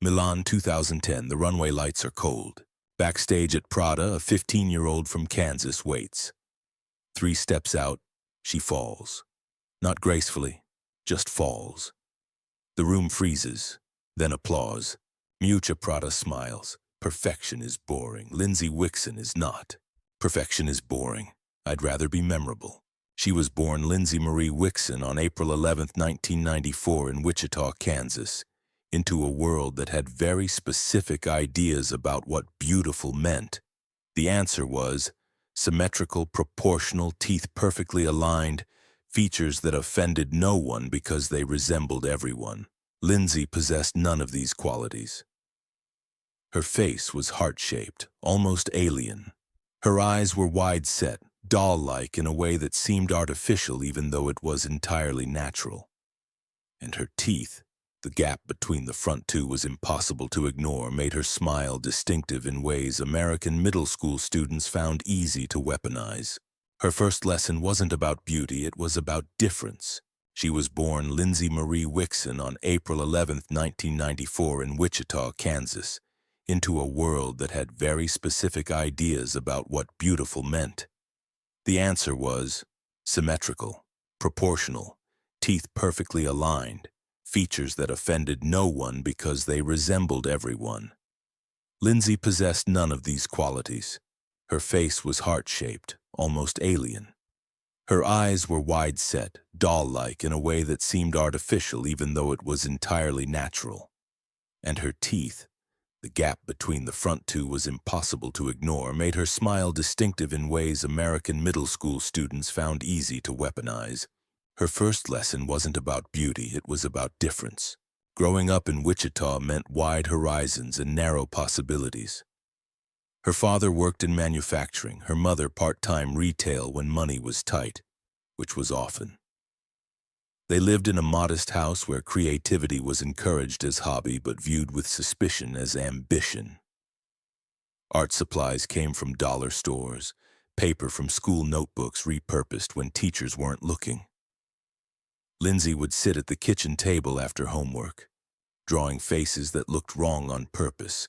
Milan 2010, the runway lights are cold. Backstage at Prada, a 15-year-old from Kansas waits. 3 steps out, she falls. Not gracefully, just falls. The room freezes, then applause. Miuccia Prada smiles. Perfection is boring. Lindsey Wixson is not. Perfection is boring. I'd rather be memorable. She was born Lindsey Marie Wixson on April 11, 1994 in Wichita, Kansas, into a world that had very specific ideas about what beautiful meant. The answer was symmetrical, proportional, teeth perfectly aligned, features that offended no one because they resembled everyone. Lindsey possessed none of these qualities. Her face was heart-shaped, almost alien. Her eyes were wide-set, doll-like in a way that seemed artificial even though it was entirely natural. And her teeth, the gap between the front two was impossible to ignore, made her smile distinctive in ways American middle school students found easy to weaponize. Her first lesson wasn't about beauty, it was about difference. She was born Lindsey Marie Wixson on April 11, 1994 in Wichita, Kansas, into a world that had very specific ideas about what beautiful meant. The answer was symmetrical, proportional, teeth perfectly aligned, features that offended no one because they resembled everyone. Lindsey possessed none of these qualities. Her face was heart-shaped, almost alien. Her eyes were wide-set, doll-like in a way that seemed artificial even though it was entirely natural. And her teeth, the gap between the front two was impossible to ignore, made her smile distinctive in ways American middle school students found easy to weaponize. Her first lesson wasn't about beauty, it was about difference. Growing up in Wichita meant wide horizons and narrow possibilities. Her father worked in manufacturing, her mother part-time retail when money was tight, which was often. They lived in a modest house where creativity was encouraged as hobby but viewed with suspicion as ambition. Art supplies came from dollar stores, paper from school notebooks repurposed when teachers weren't looking. Lindsey would sit at the kitchen table after homework, drawing faces that looked wrong on purpose,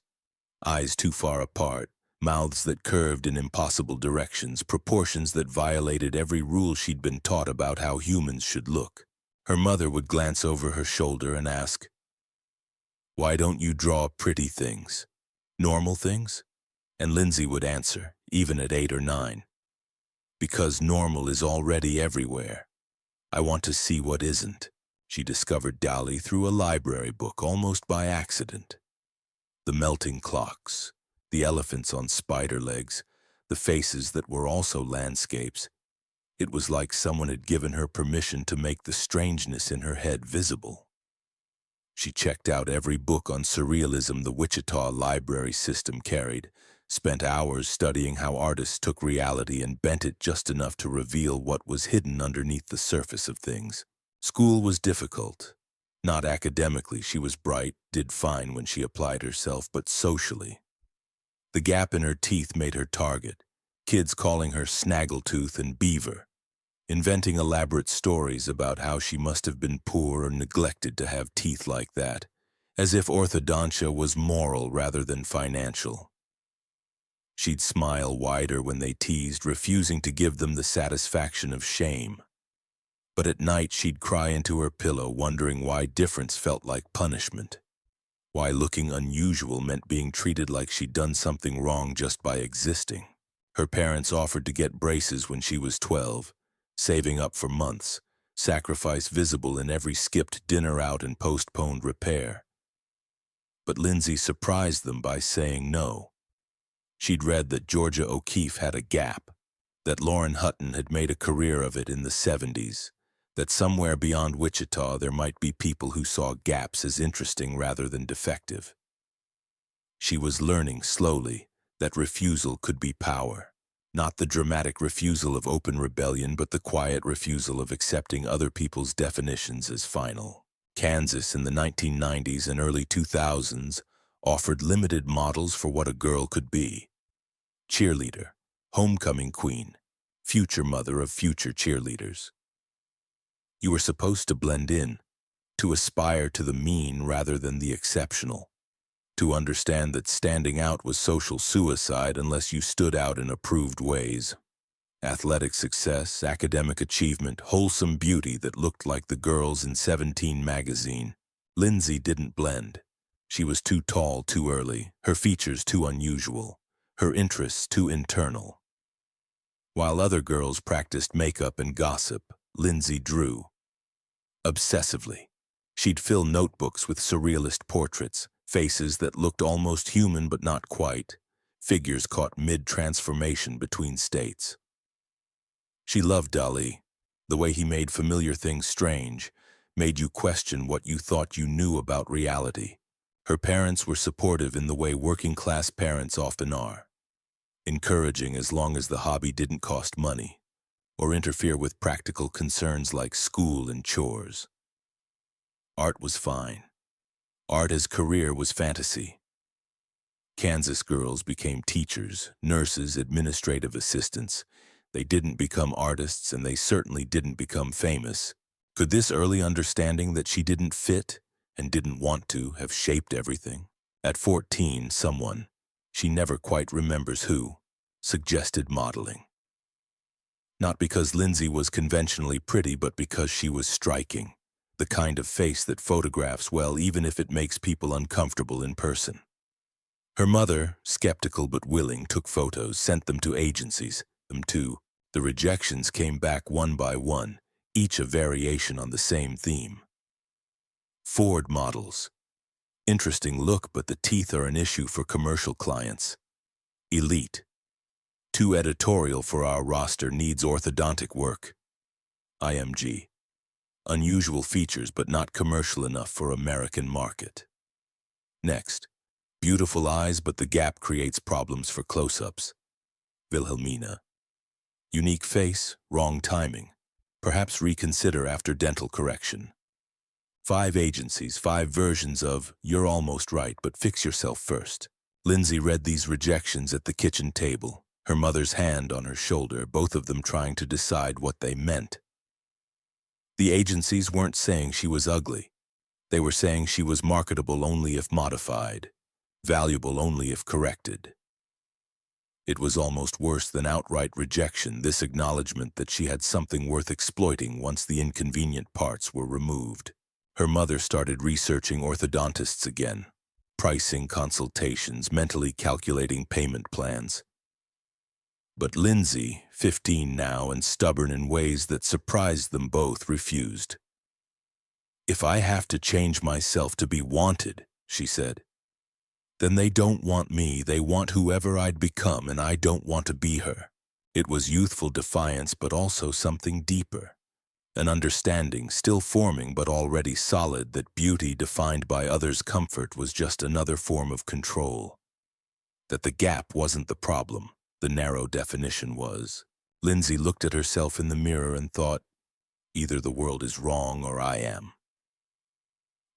eyes too far apart, mouths that curved in impossible directions, proportions that violated every rule she'd been taught about how humans should look. Her mother would glance over her shoulder and ask, "Why don't you draw pretty things? Normal things?" And Lindsey would answer, even at 8 or 9, "Because normal is already everywhere. I want to see what isn't." She discovered Dali through a library book almost by accident. The melting clocks, the elephants on spider legs, the faces that were also landscapes. It was like someone had given her permission to make the strangeness in her head visible. She checked out every book on surrealism the Wichita library system carried, spent hours studying how artists took reality and bent it just enough to reveal what was hidden underneath the surface of things. School was difficult. Not academically, she was bright, did fine when she applied herself, but socially. The gap in her teeth made her target, kids calling her snaggletooth and beaver, inventing elaborate stories about how she must have been poor or neglected to have teeth like that, as if orthodontia was moral rather than financial. She'd smile wider when they teased, refusing to give them the satisfaction of shame. But at night she'd cry into her pillow, wondering why difference felt like punishment, why looking unusual meant being treated like she'd done something wrong just by existing. Her parents offered to get braces when she was 12, saving up for months, sacrifice visible in every skipped dinner out and postponed repair. But Lindsey surprised them by saying no. She'd read that Georgia O'Keeffe had a gap, that Lauren Hutton had made a career of it in the 70s, that somewhere beyond Wichita there might be people who saw gaps as interesting rather than defective. She was learning slowly that refusal could be power, not the dramatic refusal of open rebellion, but the quiet refusal of accepting other people's definitions as final. Kansas in the 1990s and early 2000s offered limited models for what a girl could be. Cheerleader, homecoming queen, future mother of future cheerleaders. You were supposed to blend in, to aspire to the mean rather than the exceptional. to understand that standing out was social suicide unless you stood out in approved ways. Athletic success, academic achievement, wholesome beauty that looked like the girls in 17 magazine. Lindsey didn't blend. She was too tall too early, her features too unusual, her interests too internal. While other girls practiced makeup and gossip, Lindsey drew. Obsessively. She'd fill notebooks with surrealist portraits, faces that looked almost human but not quite, figures caught mid-transformation between states. She loved Dali, the way he made familiar things strange, made you question what you thought you knew about reality. Her parents were supportive in the way working-class parents often are, encouraging as long as the hobby didn't cost money or interfere with practical concerns like school and chores. Art was fine. Art as career was fantasy. Kansas girls became teachers, nurses, administrative assistants. They didn't become artists, and they certainly didn't become famous. Could this early understanding that she didn't fit and didn't want to have shaped everything? At 14, someone, she never quite remembers who, suggested modeling. Not because Lindsey was conventionally pretty, but because she was striking. The kind of face that photographs well even if it makes people uncomfortable in person. Her mother, skeptical but willing, took photos, sent them to agencies, them too. The rejections came back one by one, each a variation on the same theme. Ford models. Interesting look, but the teeth are an issue for commercial clients. Elite. Too editorial for our roster, needs orthodontic work. IMG. Unusual features but not commercial enough for American market. Next. Beautiful eyes, but the gap creates problems for close-ups. Wilhelmina. Unique face, wrong timing. Perhaps reconsider after dental correction. 5 agencies, 5 versions of, you're almost right, but fix yourself first. Lindsey read these rejections at the kitchen table, her mother's hand on her shoulder, both of them trying to decide what they meant. The agencies weren't saying she was ugly. They were saying she was marketable only if modified, valuable only if corrected. It was almost worse than outright rejection, this acknowledgement that she had something worth exploiting once the inconvenient parts were removed. Her mother started researching orthodontists again, pricing consultations, mentally calculating payment plans. But Lindsey, 15 now and stubborn in ways that surprised them both, refused. "If I have to change myself to be wanted," she said, "then they don't want me, they want whoever I'd become, and I don't want to be her." It was youthful defiance, but also something deeper. An understanding, still forming but already solid, that beauty defined by others' comfort was just another form of control. That the gap wasn't the problem, the narrow definition was. Lindsey looked at herself in the mirror and thought, either the world is wrong or I am.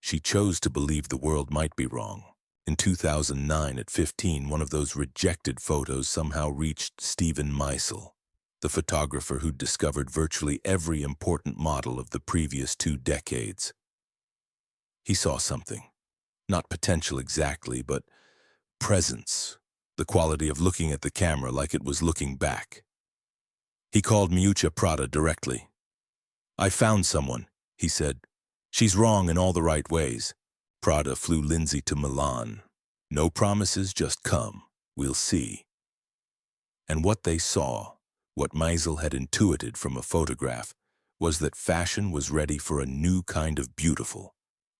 She chose to believe the world might be wrong. In 2009, at 15, one of those rejected photos somehow reached Stephen Meisel, the photographer who'd discovered virtually every important model of the previous 2 decades. He saw something. Not potential exactly, but presence. The quality of looking at the camera like it was looking back. He called Miuccia Prada directly. "I found someone," he said. "She's wrong in all the right ways." Prada flew Lindsey to Milan. No promises, just come. We'll see. And what they saw, what Meisel had intuited from a photograph, was that fashion was ready for a new kind of beautiful,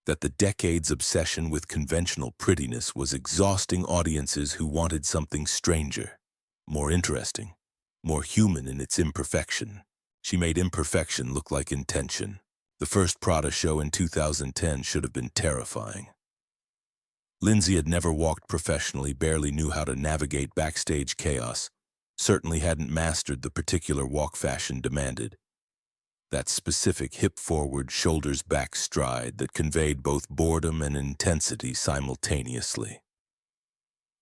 that the decades' obsession with conventional prettiness was exhausting audiences who wanted something stranger, more interesting, more human in its imperfection. She made imperfection look like intention. The first Prada show in 2010 should have been terrifying. Lindsey had never walked professionally, barely knew how to navigate backstage chaos, certainly hadn't mastered the particular walk fashion demanded. That specific hip-forward, shoulders-back stride that conveyed both boredom and intensity simultaneously.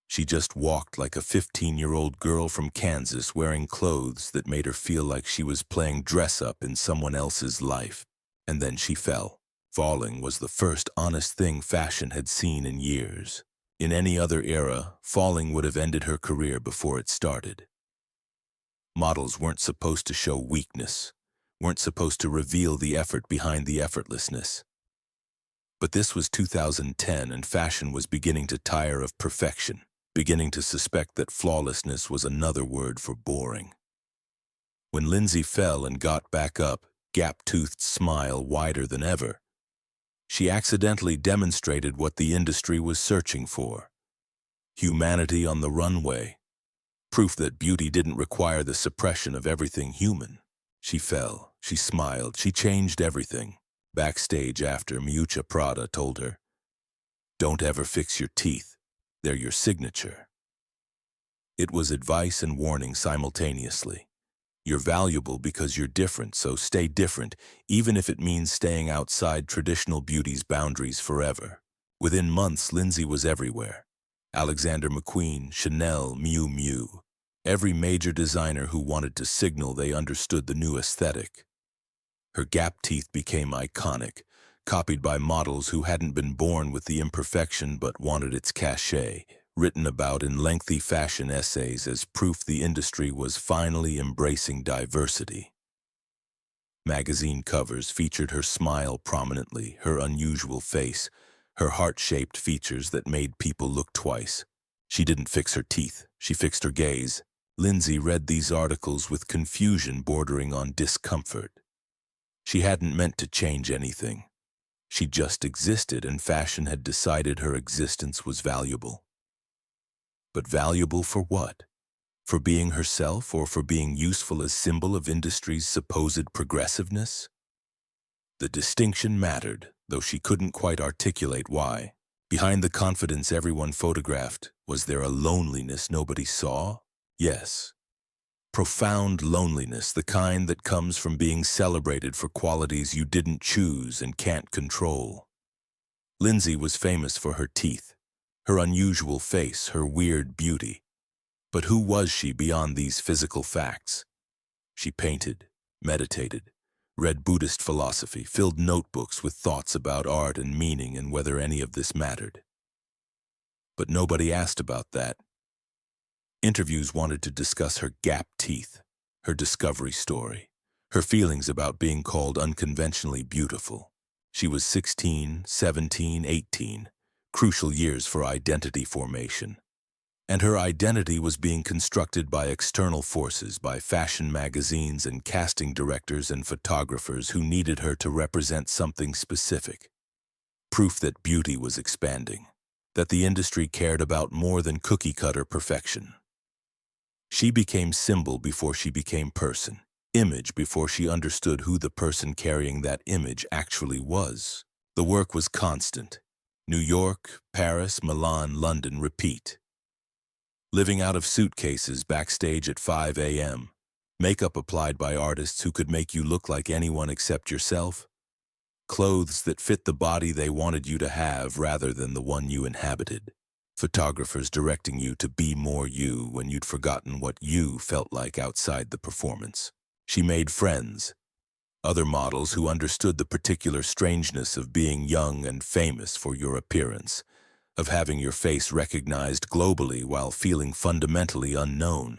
She just walked like a 15-year-old girl from Kansas, wearing clothes that made her feel like she was playing dress-up in someone else's life. And then she fell. Falling was the first honest thing fashion had seen in years. In any other era, falling would have ended her career before it started. Models weren't supposed to show weakness, weren't supposed to reveal the effort behind the effortlessness. But this was 2010, and fashion was beginning to tire of perfection, beginning to suspect that flawlessness was another word for boring. When Lindsey fell and got back up, gap-toothed smile wider than ever, she accidentally demonstrated what the industry was searching for: humanity on the runway, proof that beauty didn't require the suppression of everything human. She fell, she smiled, she changed everything. Backstage after, Prada told her, "Don't ever fix your teeth. They're your signature." It was advice and warning simultaneously. You're valuable because you're different, so stay different, even if it means staying outside traditional beauty's boundaries forever. Within months, Lindsey was everywhere. Alexander McQueen, Chanel, Miu Miu. Every major designer who wanted to signal they understood the new aesthetic. Her gap teeth became iconic, copied by models who hadn't been born with the imperfection but wanted its cachet, written about in lengthy fashion essays as proof the industry was finally embracing diversity. Magazine covers featured her smile prominently, her unusual face, her heart-shaped features that made people look twice. She didn't fix her teeth, she fixed her gaze. Lindsey read these articles with confusion bordering on discomfort. She hadn't meant to change anything. She just existed, and fashion had decided her existence was valuable. But valuable for what? For being herself, or for being useful as symbol of industry's supposed progressiveness? The distinction mattered, though she couldn't quite articulate why. Behind the confidence everyone photographed, was there a loneliness nobody saw? Yes. Profound loneliness, the kind that comes from being celebrated for qualities you didn't choose and can't control. Lindsey was famous for her teeth, her unusual face, her weird beauty. But who was she beyond these physical facts? She painted, meditated, read Buddhist philosophy, filled notebooks with thoughts about art and meaning and whether any of this mattered. But nobody asked about that. Interviews wanted to discuss her gap teeth, her discovery story, her feelings about being called unconventionally beautiful. She was 16, 17, 18, crucial years for identity formation. And her identity was being constructed by external forces, by fashion magazines and casting directors and photographers who needed her to represent something specific. Proof that beauty was expanding, that the industry cared about more than cookie-cutter perfection. She became symbol before she became person, image before she understood who the person carrying that image actually was. The work was constant. New York, Paris, Milan, London, repeat. Living out of suitcases backstage at 5 a.m., makeup applied by artists who could make you look like anyone except yourself, clothes that fit the body they wanted you to have rather than the one you inhabited, photographers directing you to be more you when you'd forgotten what you felt like outside the performance. She made friends, other models who understood the particular strangeness of being young and famous for your appearance, of having your face recognized globally while feeling fundamentally unknown.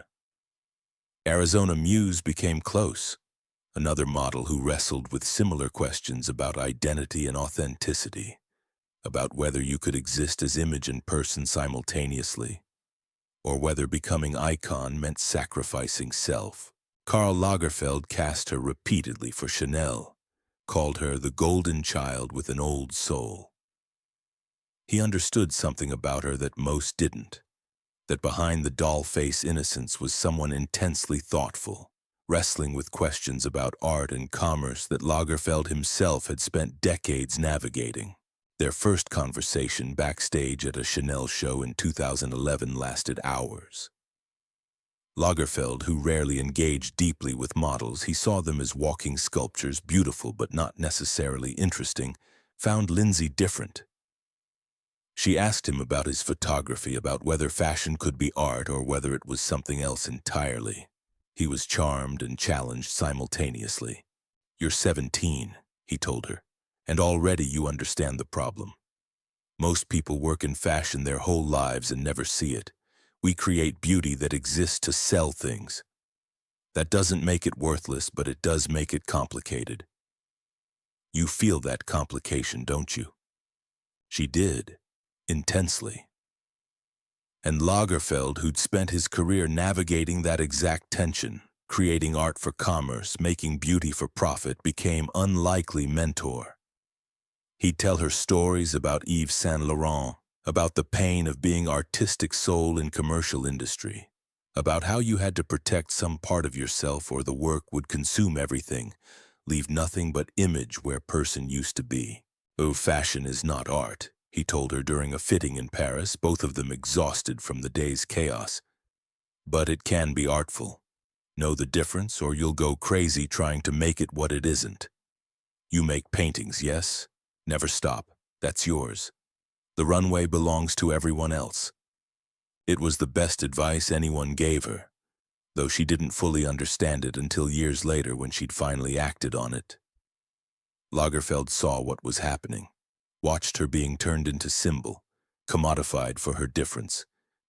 Arizona Muse became close, another model who wrestled with similar questions about identity and authenticity, about whether you could exist as image and person simultaneously, or whether becoming icon meant sacrificing self. Karl Lagerfeld cast her repeatedly for Chanel, called her the golden child with an old soul. He understood something about her that most didn't, that behind the doll-face innocence was someone intensely thoughtful, wrestling with questions about art and commerce that Lagerfeld himself had spent decades navigating. Their first conversation backstage at a Chanel show in 2011 lasted hours. Lagerfeld, who rarely engaged deeply with models, he saw them as walking sculptures, beautiful but not necessarily interesting, found Lindsey different. She asked him about his photography, about whether fashion could be art or whether it was something else entirely. He was charmed and challenged simultaneously. "You're 17, he told her, "and already you understand the problem. Most people work in fashion their whole lives and never see it. We create beauty that exists to sell things. That doesn't make it worthless, but it does make it complicated. You feel that complication, don't you? She did, intensely. And Lagerfeld, who'd spent his career navigating that exact tension, creating art for commerce, making beauty for profit, became unlikely mentor. He'd tell her stories about Yves Saint Laurent, about the pain of being artistic soul in commercial industry, about how you had to protect some part of yourself or the work would consume everything, leave nothing but image where person used to be. Oh, fashion is not art, he told her during a fitting in Paris, both of them exhausted from the day's chaos. But it can be artful. Know the difference or you'll go crazy trying to make it what it isn't. You make paintings, yes? Never stop. That's yours. The runway belongs to everyone else. It was the best advice anyone gave her, though she didn't fully understand it until years later when she'd finally acted on it. Lagerfeld saw what was happening, watched her being turned into symbol, commodified for her difference,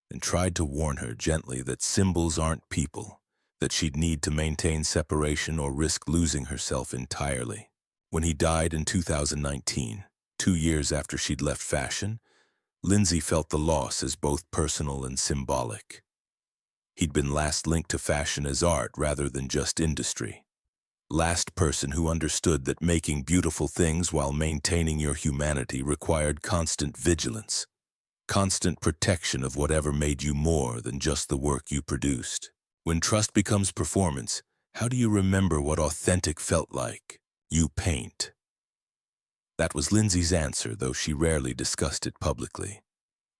and tried to warn her gently that symbols aren't people, that she'd need to maintain separation or risk losing herself entirely. When he died in 2019, 2 years after she'd left fashion, Lindsey felt the loss as both personal and symbolic. He'd been last linked to fashion as art rather than just industry. Last person who understood that making beautiful things while maintaining your humanity required constant vigilance, constant protection of whatever made you more than just the work you produced. When trust becomes performance, how do you remember what authentic felt like? You paint. That was Lindsey's answer, though she rarely discussed it publicly.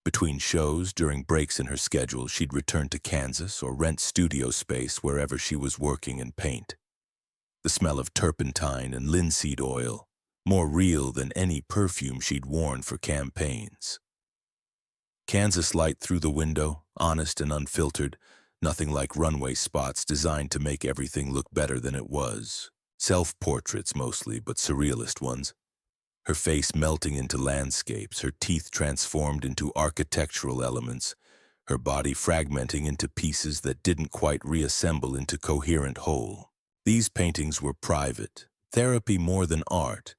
Between shows, during breaks in her schedule, she'd return to Kansas or rent studio space wherever she was working and paint. The smell of turpentine and linseed oil, more real than any perfume she'd worn for campaigns. Kansas light through the window, honest and unfiltered, nothing like runway spots designed to make everything look better than it was. Self-portraits mostly, but surrealist ones. Her face melting into landscapes, her teeth transformed into architectural elements, her body fragmenting into pieces that didn't quite reassemble into coherent whole. These paintings were private, therapy more than art,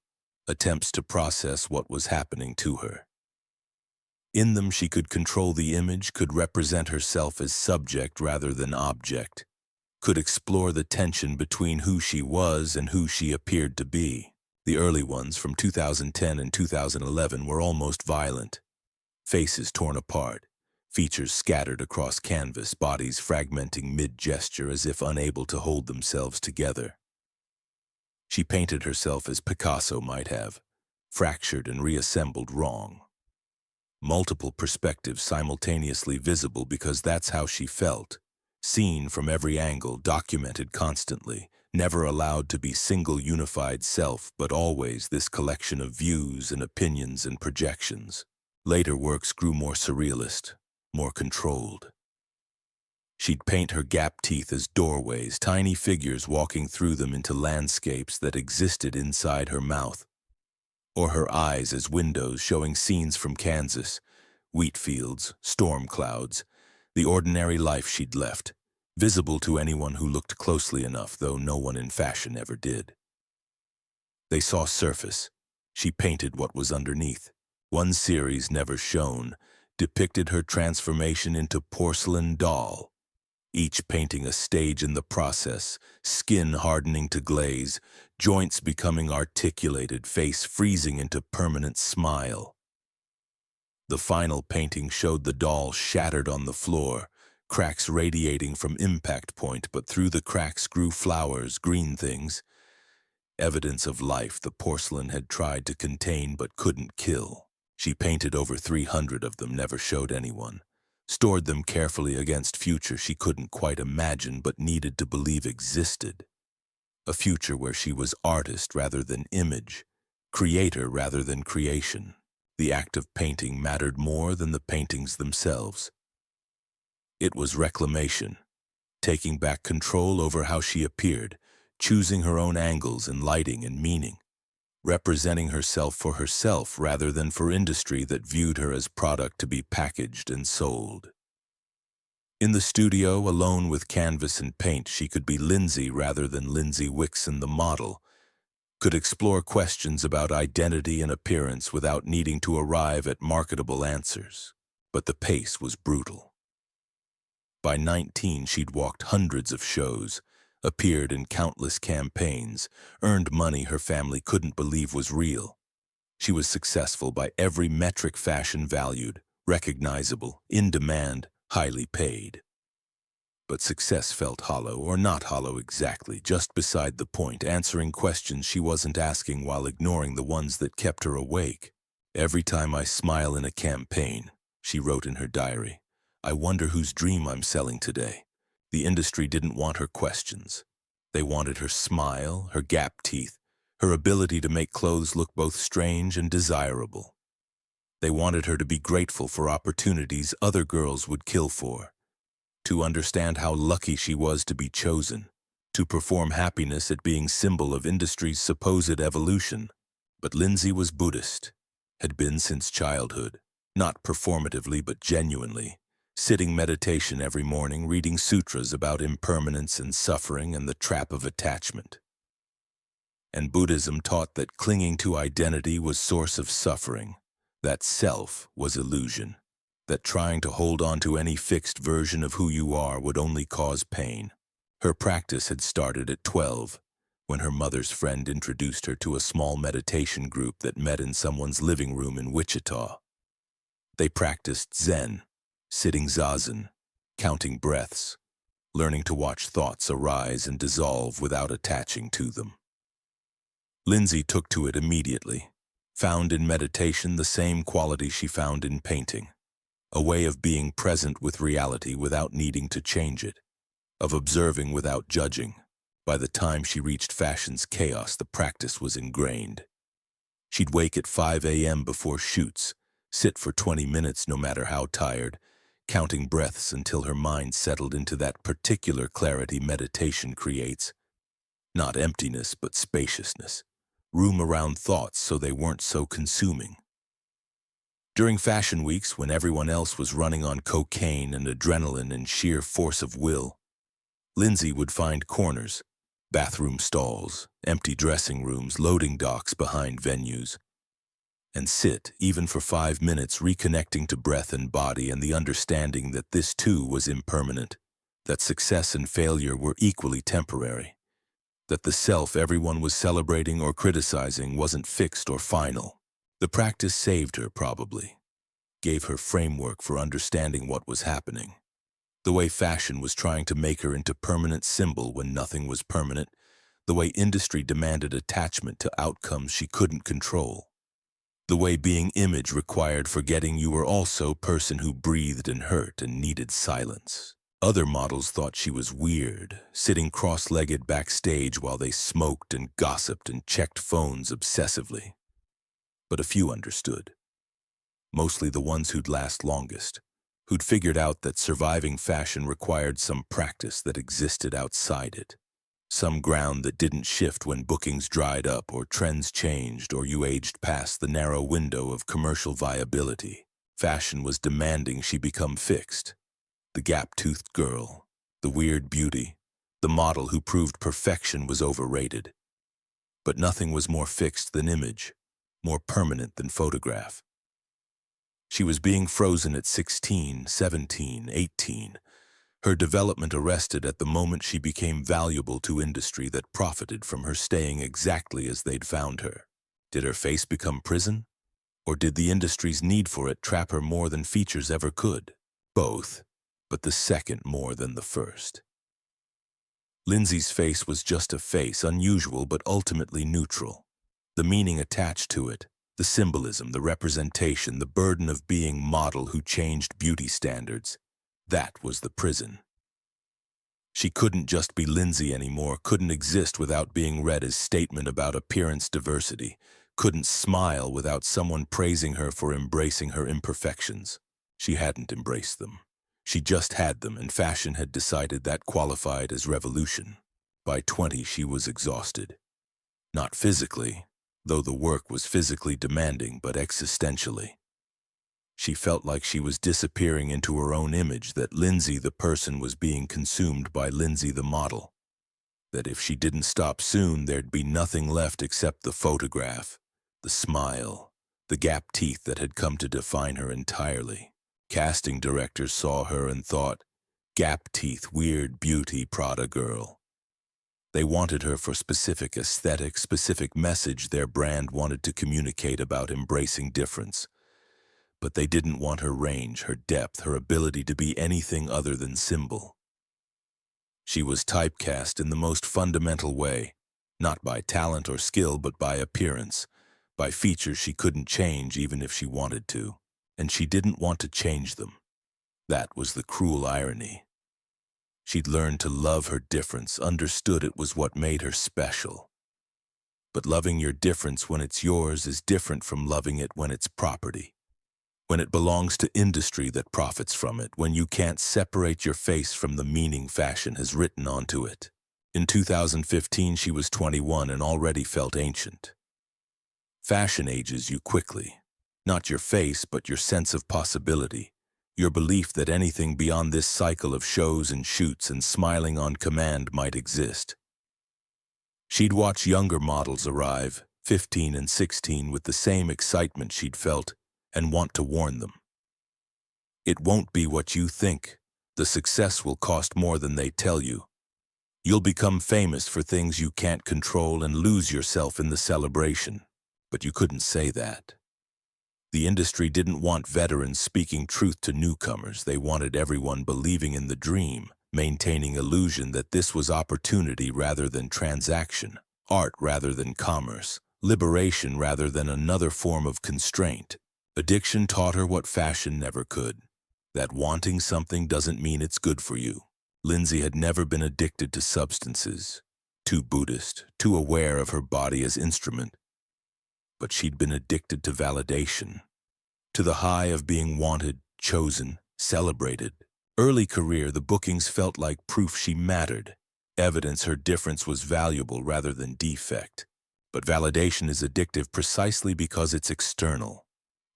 attempts to process what was happening to her. In them she could control the image, could represent herself as subject rather than object, could explore the tension between who she was and who she appeared to be. The early ones from 2010 and 2011 were almost violent. Faces torn apart, features scattered across canvas, bodies fragmenting mid-gesture as if unable to hold themselves together. She painted herself as Picasso might have, fractured and reassembled wrong. Multiple perspectives simultaneously visible because that's how she felt, seen from every angle, documented constantly, never allowed to be single unified self, but always this collection of views and opinions and projections. Later works grew more surrealist, more controlled. She'd paint her gap teeth as doorways, tiny figures walking through them into landscapes that existed inside her mouth, or her eyes as windows showing scenes from Kansas, wheat fields, storm clouds, the ordinary life she'd left, visible to anyone who looked closely enough, though no one in fashion ever did. They saw surface. She painted what was underneath. One series, never shown, depicted her transformation into porcelain doll, each painting a stage in the process, skin hardening to glaze, joints becoming articulated, face freezing into permanent smile. The final painting showed the doll shattered on the floor, cracks radiating from impact point, but through the cracks grew flowers, green things, evidence of life the porcelain had tried to contain but couldn't kill. She painted over 300 of them, never showed anyone, stored them carefully against future she couldn't quite imagine but needed to believe existed. A future where she was artist rather than image, creator rather than creation. The act of painting mattered more than the paintings themselves. It was reclamation, taking back control over how she appeared, choosing her own angles and lighting and meaning. representing herself for herself rather than for industry that viewed her as product to be packaged and sold. In the studio, alone with canvas and paint, she could be Lindsey rather than Lindsey Wixson the model, could explore questions about identity and appearance without needing to arrive at marketable answers. But the pace was brutal. By 19, she'd walked hundreds of shows, appeared in countless campaigns, earned money her family couldn't believe was real. She was successful by every metric fashion valued, recognizable, in demand, highly paid. But success felt hollow, or not hollow exactly, just beside the point, answering questions she wasn't asking while ignoring the ones that kept her awake. "Every time I smile in a campaign," she wrote in her diary, "I wonder whose dream I'm selling today." The industry didn't want her questions. They wanted her smile, her gap teeth, her ability to make clothes look both strange and desirable. They wanted her to be grateful for opportunities other girls would kill for, to understand how lucky she was to be chosen, to perform happiness at being symbol of industry's supposed evolution. But Lindsey was Buddhist, had been since childhood, not performatively but genuinely, sitting meditation every morning, reading sutras about impermanence and suffering and the trap of attachment. And Buddhism taught that clinging to identity was source of suffering, that self was illusion, that trying to hold on to any fixed version of who you are would only cause pain. Her practice had started at 12, when her mother's friend introduced her to a small meditation group that met in someone's living room in Wichita. They practiced Zen, sitting zazen, counting breaths, learning to watch thoughts arise and dissolve without attaching to them. Lindsey took to it immediately, found in meditation the same quality she found in painting, a way of being present with reality without needing to change it, of observing without judging. By the time she reached fashion's chaos, the practice was ingrained. She'd wake at 5 a.m. before shoots, sit for 20 minutes no matter how tired, counting breaths until her mind settled into that particular clarity meditation creates. Not emptiness, but spaciousness. Room around thoughts so they weren't so consuming. During fashion weeks, when everyone else was running on cocaine and adrenaline and sheer force of will, Lindsey would find corners, bathroom stalls, empty dressing rooms, loading docks behind venues, and sit, even for 5 minutes, reconnecting to breath and body and the understanding that this too was impermanent, that success and failure were equally temporary, that the self everyone was celebrating or criticizing wasn't fixed or final. The practice saved her, probably, gave her framework for understanding what was happening. The way fashion was trying to make her into permanent symbol when nothing was permanent, the way industry demanded attachment to outcomes she couldn't control, the way being image required forgetting you were also person who breathed and hurt and needed silence. Other models thought she was weird, sitting cross-legged backstage while they smoked and gossiped and checked phones obsessively. But a few understood. Mostly the ones who'd last longest, who'd figured out that surviving fashion required some practice that existed outside it, some ground that didn't shift when bookings dried up or trends changed or you aged past the narrow window of commercial viability. Fashion was demanding she become fixed. The gap-toothed girl, the weird beauty, the model who proved perfection was overrated. But nothing was more fixed than image, more permanent than photograph. She was being frozen at 16, 17, 18, her development arrested at the moment she became valuable to industry that profited from her staying exactly as they'd found her. Did her face become prison? Or did the industry's need for it trap her more than features ever could? Both, but the second more than the first. Lindsey's face was just a face, unusual but ultimately neutral. The meaning attached to it, the symbolism, the representation, the burden of being model who changed beauty standards, that was the prison. She couldn't just be Lindsey anymore, couldn't exist without being read as statement about appearance diversity, couldn't smile without someone praising her for embracing her imperfections. She hadn't embraced them. She just had them, and fashion had decided that qualified as revolution. By 20, she was exhausted. Not physically, though the work was physically demanding but existentially. She felt like she was disappearing into her own image, that Lindsey the person was being consumed by Lindsey the model. That if she didn't stop soon, there'd be nothing left except the photograph, the smile, the gap teeth that had come to define her entirely. Casting directors saw her and thought, gap teeth, weird beauty, Prada girl. They wanted her for specific aesthetic, specific message their brand wanted to communicate about embracing difference. But they didn't want her range, her depth, her ability to be anything other than symbol. She was typecast in the most fundamental way, not by talent or skill, but by appearance, by features she couldn't change even if she wanted to, and she didn't want to change them. That was the cruel irony. She'd learned to love her difference, understood it was what made her special. But loving your difference when it's yours is different from loving it when it's property. When it belongs to industry that profits from it, when you can't separate your face from the meaning fashion has written onto it. In 2015, she was 21 and already felt ancient. Fashion ages you quickly. Not your face, but your sense of possibility. Your belief that anything beyond this cycle of shows and shoots and smiling on command might exist. She'd watch younger models arrive, 15 and 16, with the same excitement she'd felt, and want to warn them. It won't be what you think. The success will cost more than they tell you. You'll become famous for things you can't control and lose yourself in the celebration. But you couldn't say that. The industry didn't want veterans speaking truth to newcomers. They wanted everyone believing in the dream, maintaining illusion that this was opportunity rather than transaction, art rather than commerce, liberation rather than another form of constraint. Addiction taught her what fashion never could, that wanting something doesn't mean it's good for you. Lindsey had never been addicted to substances, too Buddhist, too aware of her body as instrument. But she'd been addicted to validation, to the high of being wanted, chosen, celebrated. Early career, the bookings felt like proof she mattered, evidence her difference was valuable rather than defect. But validation is addictive precisely because it's external,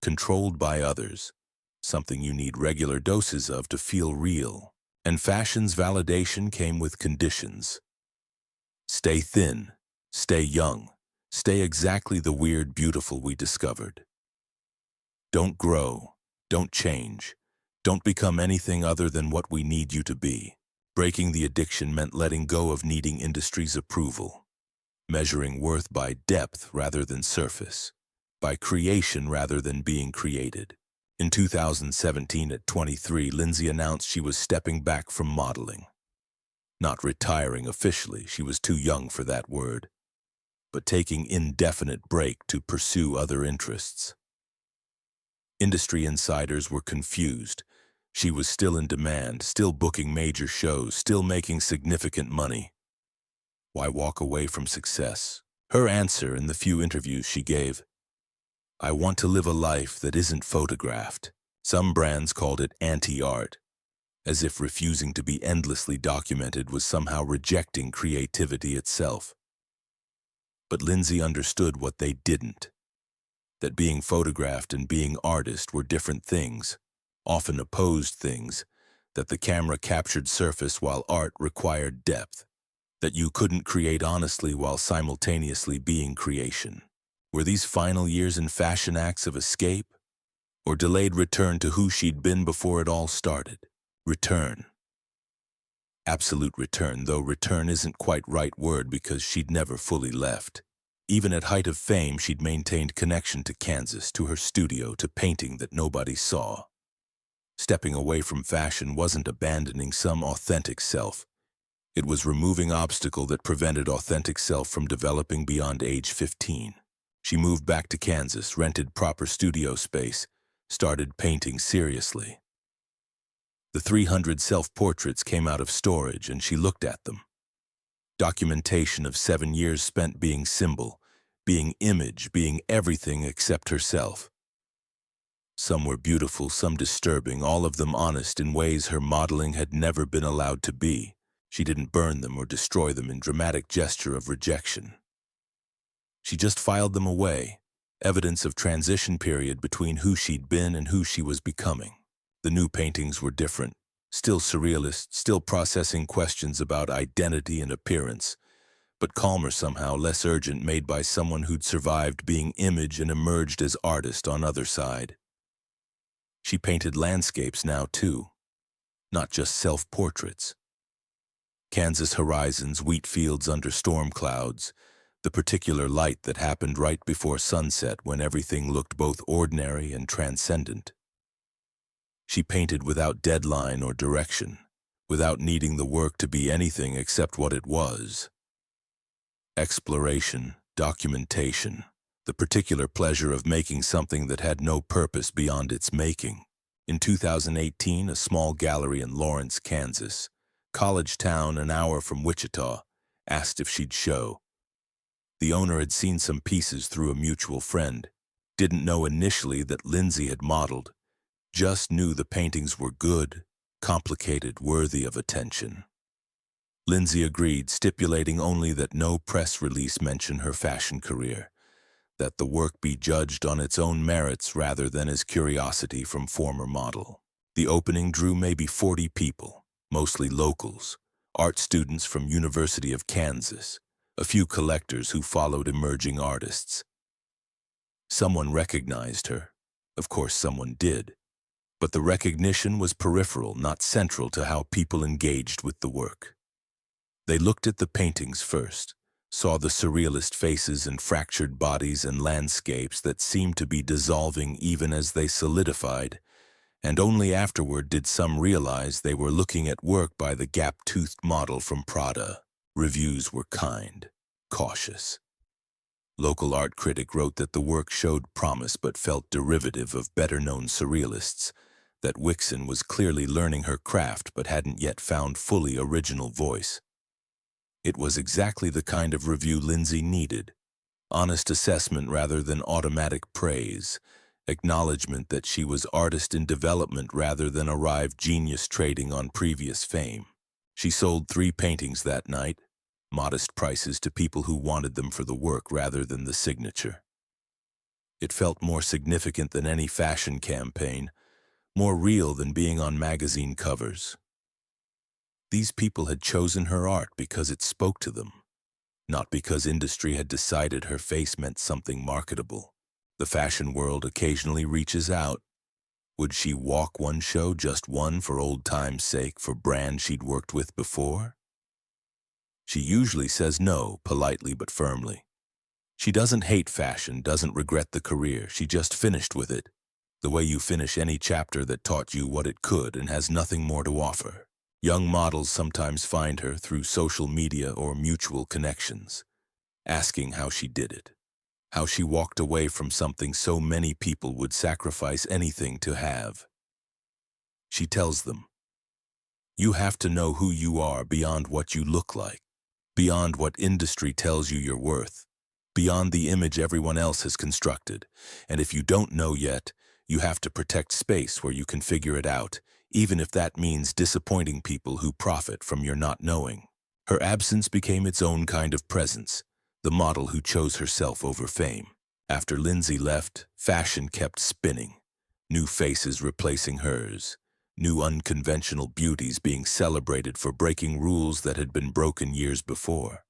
controlled by others, something you need regular doses of to feel real. And fashion's validation came with conditions. Stay thin, stay young, stay exactly the weird beautiful we discovered. Don't grow, don't change, don't become anything other than what we need you to be. Breaking the addiction meant letting go of needing industry's approval, measuring worth by depth rather than surface, by creation rather than being created. In 2017, at 23, Lindsey announced she was stepping back from modeling. Not retiring officially, she was too young for that word, but taking indefinite break to pursue other interests. Industry insiders were confused. She was still in demand, still booking major shows, still making significant money. Why walk away from success? Her answer in the few interviews she gave: I want to live a life that isn't photographed. Some brands called it anti-art, as if refusing to be endlessly documented was somehow rejecting creativity itself. But Lindsey understood what they didn't, that being photographed and being artist were different things, often opposed things, that the camera captured surface while art required depth, that you couldn't create honestly while simultaneously being creation. Were these final years in fashion acts of escape, or delayed return to who she'd been before it all started? Return. Absolute return, though return isn't quite right word because she'd never fully left. Even at height of fame, she'd maintained connection to Kansas, to her studio, to painting that nobody saw. Stepping away from fashion wasn't abandoning some authentic self. It was removing obstacle that prevented authentic self from developing beyond age 15. She moved back to Kansas, rented proper studio space, started painting seriously. The 300 self-portraits came out of storage and she looked at them. Documentation of 7 years spent being symbol, being image, being everything except herself. Some were beautiful, some disturbing, all of them honest in ways her modeling had never been allowed to be. She didn't burn them or destroy them in dramatic gesture of rejection. She just filed them away, evidence of transition period between who she'd been and who she was becoming. The new paintings were different, still surrealist, still processing questions about identity and appearance, but calmer somehow, less urgent, made by someone who'd survived being image and emerged as artist on other side. She painted landscapes now too, not just self-portraits. Kansas horizons, wheat fields under storm clouds, the particular light that happened right before sunset when everything looked both ordinary and transcendent. She painted without deadline or direction, without needing the work to be anything except what it was. Exploration, documentation, the particular pleasure of making something that had no purpose beyond its making. In 2018, a small gallery in Lawrence, Kansas, college town an hour from Wichita, asked if she'd show. The owner had seen some pieces through a mutual friend, didn't know initially that Lindsey had modeled, just knew the paintings were good, complicated, worthy of attention. Lindsey agreed, stipulating only that no press release mention her fashion career, that the work be judged on its own merits rather than as curiosity from former model. The opening drew maybe 40 people, mostly locals, art students from University of Kansas, a few collectors who followed emerging artists. Someone recognized her. Of course, someone did. But the recognition was peripheral, not central to how people engaged with the work. They looked at the paintings first, saw the surrealist faces and fractured bodies and landscapes that seemed to be dissolving even as they solidified, and only afterward did some realize they were looking at work by the gap-toothed model from Prada. Reviews were kind, cautious. Local art critic wrote that the work showed promise but felt derivative of better-known surrealists, that Wixson was clearly learning her craft but hadn't yet found fully original voice. It was exactly the kind of review Lindsey needed, honest assessment rather than automatic praise, acknowledgement that she was artist in development rather than arrived genius trading on previous fame. She sold 3 paintings that night, modest prices to people who wanted them for the work rather than the signature. It felt more significant than any fashion campaign, more real than being on magazine covers. These people had chosen her art because it spoke to them, not because industry had decided her face meant something marketable. The fashion world occasionally reaches out. Would she walk one show, just one, for old time's sake, for brands she'd worked with before? She usually says no, politely but firmly. She doesn't hate fashion, doesn't regret the career, she just finished with it, the way you finish any chapter that taught you what it could and has nothing more to offer. Young models sometimes find her through social media or mutual connections, asking how she did it, how she walked away from something so many people would sacrifice anything to have. She tells them, "You have to know who you are beyond what you look like, beyond what industry tells you you're worth, beyond the image everyone else has constructed, and if you don't know yet, you have to protect space where you can figure it out, even if that means disappointing people who profit from your not knowing." Her absence became its own kind of presence, the model who chose herself over fame. After Lindsey left, fashion kept spinning, new faces replacing hers, new unconventional beauties being celebrated for breaking rules that had been broken years before.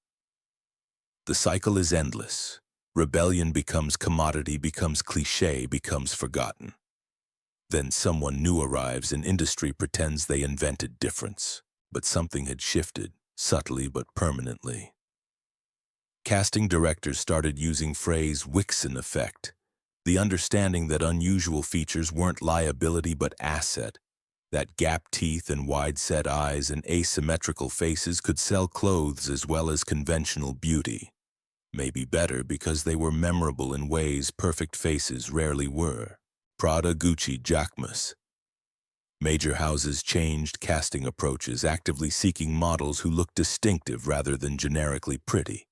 The cycle is endless. Rebellion becomes commodity, becomes cliché, becomes forgotten. Then someone new arrives and industry pretends they invented difference. But something had shifted, subtly but permanently. Casting directors started using phrase Wixson effect, the understanding that unusual features weren't liability but asset, that gap teeth and wide-set eyes and asymmetrical faces could sell clothes as well as conventional beauty. Maybe better because they were memorable in ways perfect faces rarely were. Prada, Gucci, Jacquemus. Major houses changed casting approaches, actively seeking models who looked distinctive rather than generically pretty.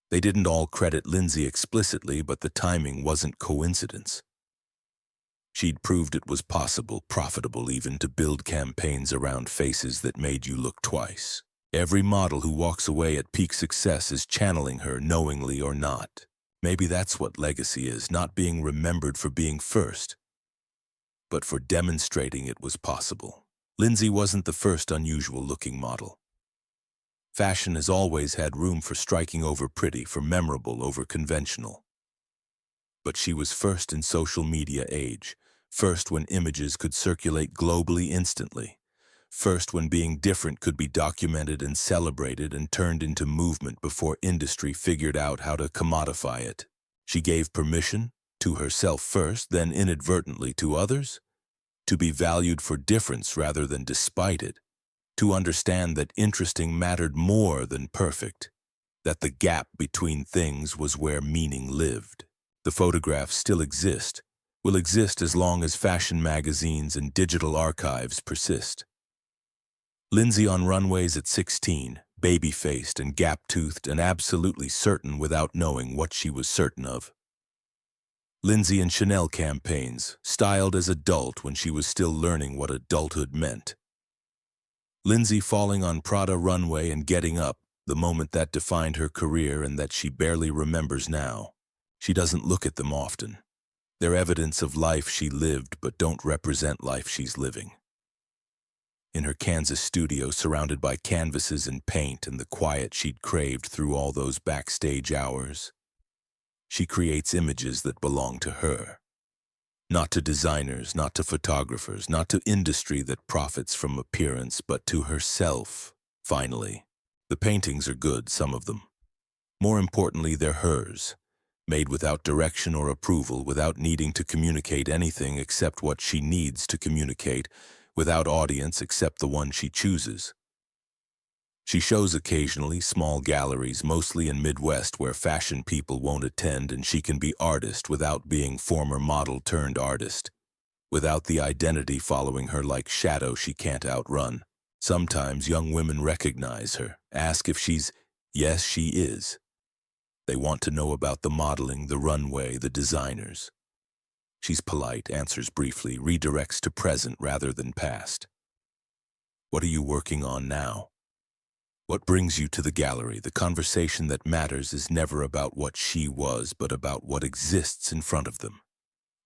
They didn't all credit Lindsey explicitly, but the timing wasn't coincidence. She'd proved it was possible, profitable even, to build campaigns around faces that made you look twice. Every model who walks away at peak success is channeling her, knowingly or not. Maybe that's what legacy is, not being remembered for being first, but for demonstrating it was possible. Lindsey wasn't the first unusual-looking model. Fashion has always had room for striking over pretty, for memorable over conventional. But she was first in social media age, first when images could circulate globally instantly, first when being different could be documented and celebrated and turned into movement before industry figured out how to commodify it. She gave permission, to herself first, then inadvertently to others, to be valued for difference rather than despite it, to understand that interesting mattered more than perfect, that the gap between things was where meaning lived. The photographs still exist, will exist as long as fashion magazines and digital archives persist. Lindsey on runways at 16, baby-faced and gap-toothed and absolutely certain without knowing what she was certain of. Lindsey in Chanel campaigns, styled as adult when she was still learning what adulthood meant. Lindsey falling on Prada runway and getting up, the moment that defined her career and that she barely remembers now. She doesn't look at them often. They're evidence of life she lived but don't represent life she's living. In her Kansas studio, surrounded by canvases and paint and the quiet she'd craved through all those backstage hours, she creates images that belong to her. Not to designers, not to photographers, not to industry that profits from appearance, but to herself, finally. The paintings are good, some of them. More importantly, they're hers, made without direction or approval, without needing to communicate anything except what she needs to communicate, without audience except the one she chooses. She shows occasionally, small galleries, mostly in Midwest where fashion people won't attend, and she can be artist without being former model turned artist, without the identity following her like shadow she can't outrun. Sometimes young women recognize her, ask if she's, yes, she is. They want to know about the modeling, the runway, the designers. She's polite, answers briefly, redirects to present rather than past. What are you working on now? What brings you to the gallery? The conversation that matters is never about what she was, but about what exists in front of them.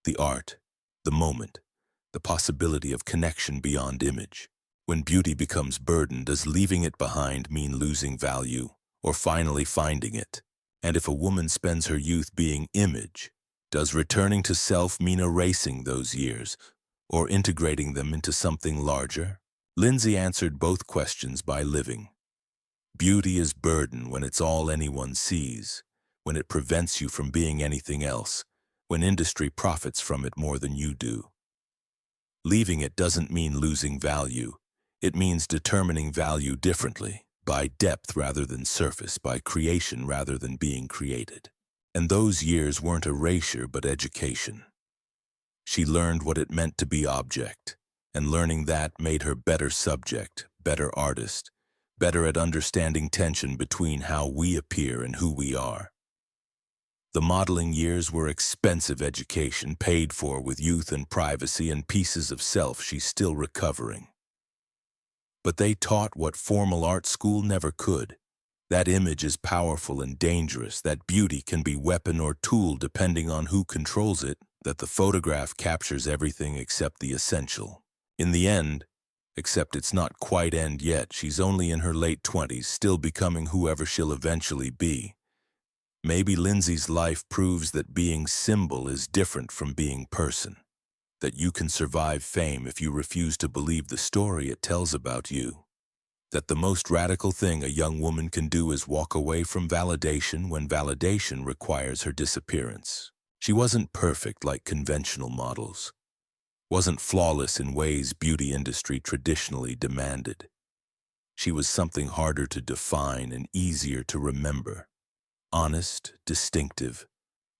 The art, the moment, the possibility of connection beyond image. When beauty becomes burden, does leaving it behind mean losing value, or finally finding it? And if a woman spends her youth being image, does returning to self mean erasing those years, or integrating them into something larger? Lindsey answered both questions by living. Beauty is burden when it's all anyone sees, when it prevents you from being anything else, when industry profits from it more than you do. Leaving it doesn't mean losing value. It means determining value differently, by depth rather than surface, by creation rather than being created. And those years weren't erasure but education. She learned what it meant to be object, and learning that made her better subject, better artist, better at understanding tension between how we appear and who we are. The modeling years were expensive education, paid for with youth and privacy and pieces of self she's still recovering. But they taught what formal art school never could. That image is powerful and dangerous, that beauty can be weapon or tool depending on who controls it, that the photograph captures everything except the essential. In the end, except it's not quite end yet, she's only in her late 20s, still becoming whoever she'll eventually be. Maybe Lindsey's life proves that being symbol is different from being person, that you can survive fame if you refuse to believe the story it tells about you, that the most radical thing a young woman can do is walk away from validation when validation requires her disappearance. She wasn't perfect like conventional models, wasn't flawless in ways beauty industry traditionally demanded. She was something harder to define and easier to remember. Honest, distinctive,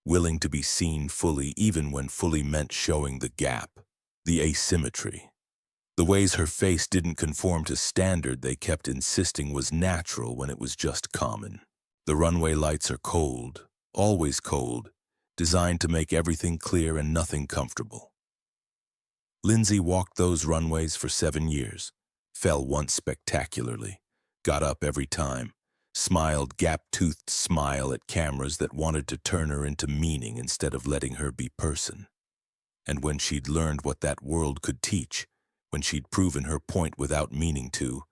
willing to be seen fully even when fully meant showing the gap, the asymmetry. The ways her face didn't conform to standard they kept insisting was natural when it was just common. The runway lights are cold, always cold, designed to make everything clear and nothing comfortable. Lindsey walked those runways for 7 years, fell once spectacularly, got up every time, smiled gap-toothed smile at cameras that wanted to turn her into meaning instead of letting her be person. And when she'd learned what that world could teach, when she'd proven her point without meaning to,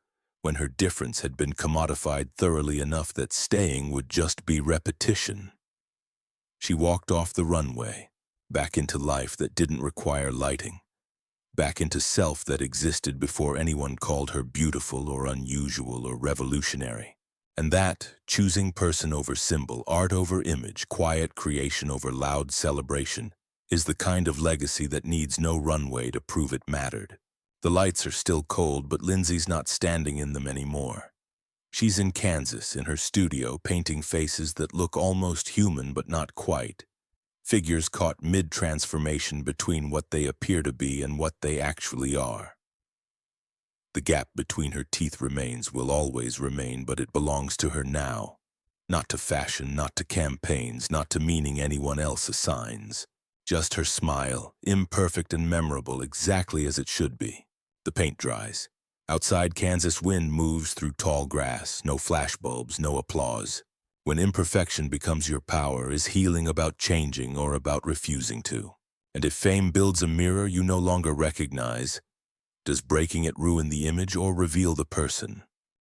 when her difference had been commodified thoroughly enough that staying would just be repetition, she walked off the runway, back into life that didn't require lighting, back into self that existed before anyone called her beautiful or unusual or revolutionary. And that, choosing person over symbol, art over image, quiet creation over loud celebration, is the kind of legacy that needs no runway to prove it mattered. The lights are still cold, but Lindsey's not standing in them anymore. She's in Kansas, in her studio, painting faces that look almost human but not quite. Figures caught mid-transformation between what they appear to be and what they actually are. The gap between her teeth remains, will always remain, but it belongs to her now. Not to fashion, not to campaigns, not to meaning anyone else assigns. Just her smile, imperfect and memorable, exactly as it should be. The paint dries. Outside, Kansas wind moves through tall grass, no flashbulbs, no applause. When imperfection becomes your power, is healing about changing or about refusing to? And if fame builds a mirror you no longer recognize, does breaking it ruin the image or reveal the person?